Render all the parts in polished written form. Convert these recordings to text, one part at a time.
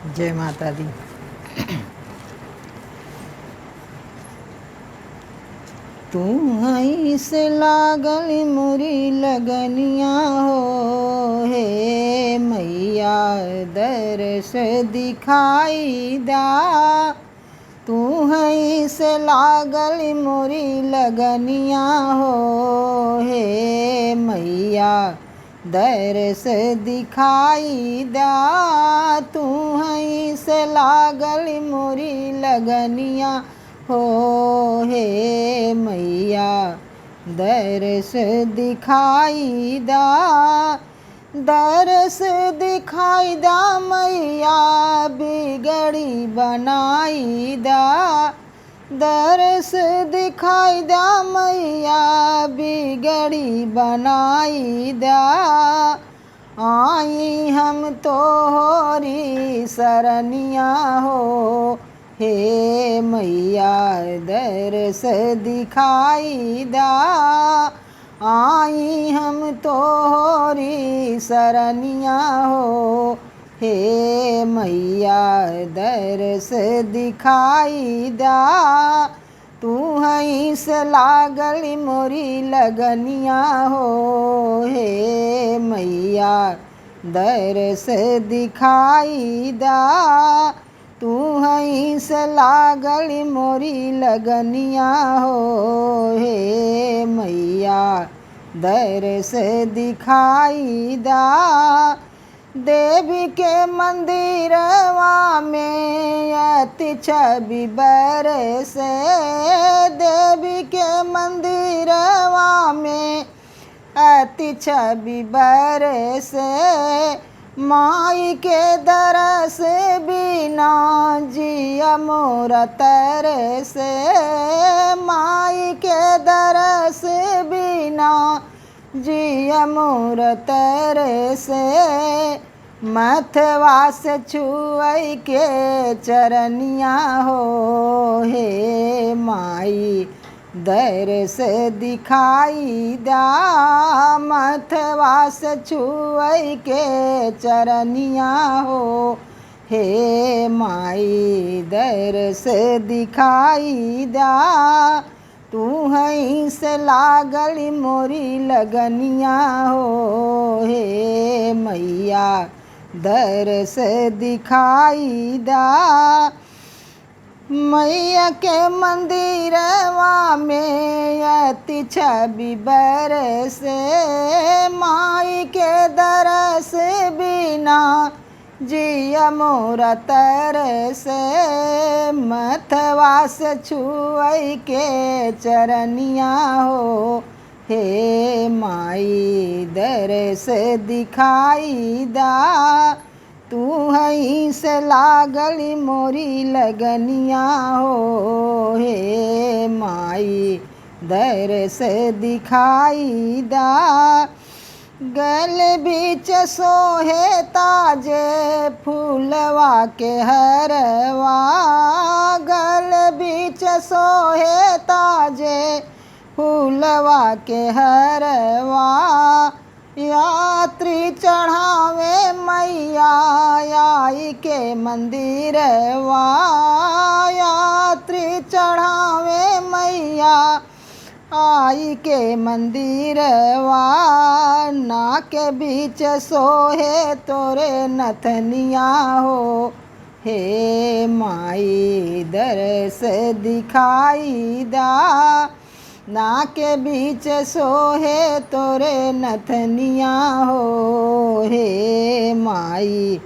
जय माता दी। तू हई से लागल मोरी लगनिया हो, हे मैया दर्श दिखाई दा। तू हई से लागल मोरी लगनिया हो, हे मैया दर्श दिखाई दा। तू हई से लागल मोरी लगनिया हो, हे मैया दर्श दिखाई दा। दर्श दिखाई दा मैया बिगड़ी बनाई दा। दर्श दिखाई दा मैया बिगड़ी बनाई दा। आई हम तोहरी सरनिया हो, हे मैया दर्श दिखाई दा। आई हम तोहरी सरनिया हो, हे मैया दर्श दिखाई दा। तू हई से लागल मोरी लगनिया हो, हे मैया दर्श दिखाई दा। तू हई से लागल मोरी लगनिया हो, हे मैया दर्श दिखाई दा। देवी के मंदिरवा में अति छवि बरसे। देवी के मंदिरवा में अति छवि बरसे। माई के दरस बिना जिया मोरा तरसे। माई के दरस बिना जिया मोर तरसे। मथवा से छुअई के चरनिया हो, हे माई दर्श दिखाई दा। मथवा से छुअई के चरनिया हो, हे माई दर्श दिखाई दा। तू हई से लागल मोरी लगनिया हो, हे मैया दर्श दिखाई दा। मैया के मंदिरवा में अति छवि बरसे। माई के दरस बिना जिया मोरा तरसे। मथवा से छुअई के चरनिया हो, हे माई दर्श दिखाई दा। तू हई से लागल मोरी लगनिया हो, हे माई दर्श दिखाई दा। गल बीच सोहे ताजे फूलवा के हरवा। गल बीच सोहे ताजे फूलवा के हरवा। यात्री चढ़ावे मैया आई के मंदिरवा। यात्री चढ़ावे मैया आई के मंदिरवा। नाक बीच सोहे तोरे नथनिया हो, हे माई दर्श दिखाई दा। नाक बीच सोहे तोरे नथनिया हो, हे माई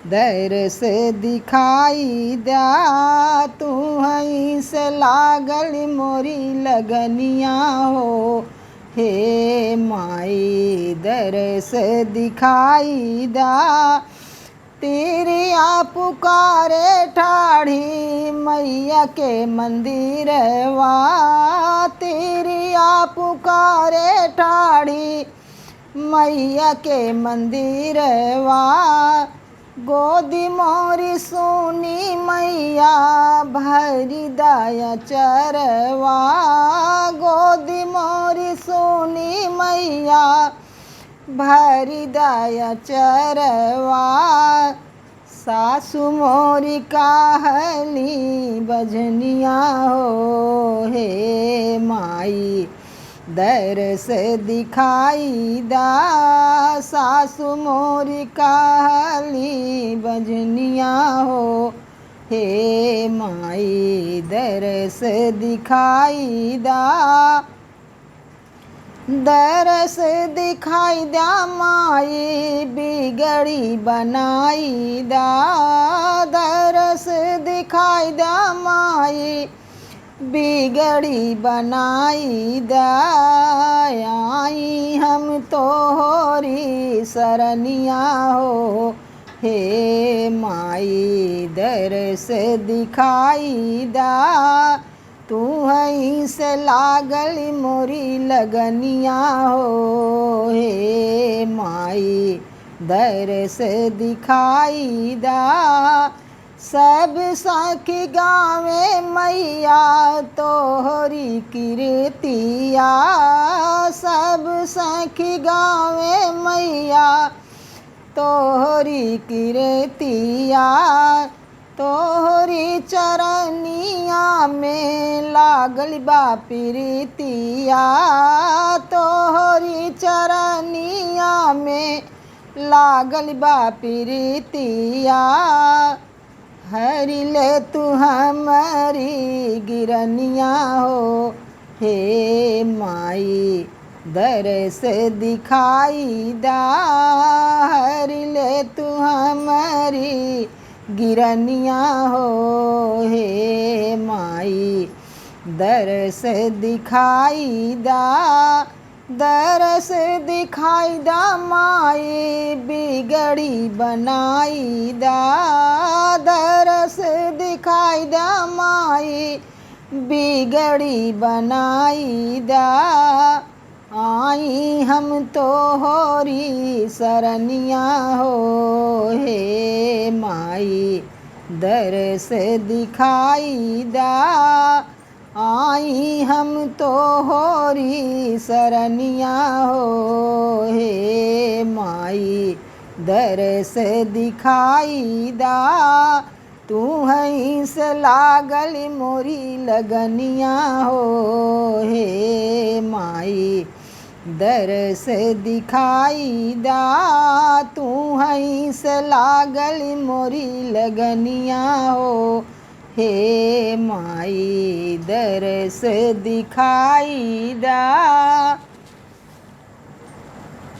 दर्श दिखाई दा। तू हई से लागल मोरी लगनिया हो, हे माई दर्श दिखाई दा। तिरिया पुकारे ठाढ़ी मैया के मंदिरवा। तिरिया पुकारे ठाढ़ी मैया के मंदिरवा। गोदी मोरी सुनी मैया भरी दाया चरवा। गोदी मोरी सुनी मैया भरी दाया चरवा। सासु मोरी काहली बजनिया हो, हे माई दरस दिखाई दा। सासु मोरी काहली बजनिया हो, हे माई दरस दिखाई दा। दरस दिखाई दा माई बिगड़ी बनाई दा। दरस दिखाई दा माई बिगड़ी बनाई दा। आई हम तोहरी सरनिया हो, हे माई दरस दिखाई दा। तू हई से लागल मोरी लगनिया हो, हे माई दरस दिखाई दा। सब सखी गावे मैया तोहरी कीर्तिया। सब सखी गावे मैया तोहरी कीर्तिया। तोहरी चरनिया में लागल बा प्रीतिया। तोहरी चरनिया में लागल बा प्रीतिया। हरि ले तू हमारी गिरनिया हो, हे माई दरस दिखाई दा। हरि ले तू हमारी गिरनिया हो, हे माई दरस दिखाई दा। दरस दिखाई दा माई बिगड़ी बनाई दा। दरस दिखाई दा माई बिगड़ी बनाई दा। आई हम तोहरी सरनिया हो, हे माई दरस दिखाई दा। आई हम तोहरी सरनिया हो, हे माई दरस दिखाई दा। तू हई से लागल मोरी लगनिया हो, हे माई दरस दिखाई दा। तू हई से लागल मोरी लगनिया हो, हे माई दरस दिखाई दा।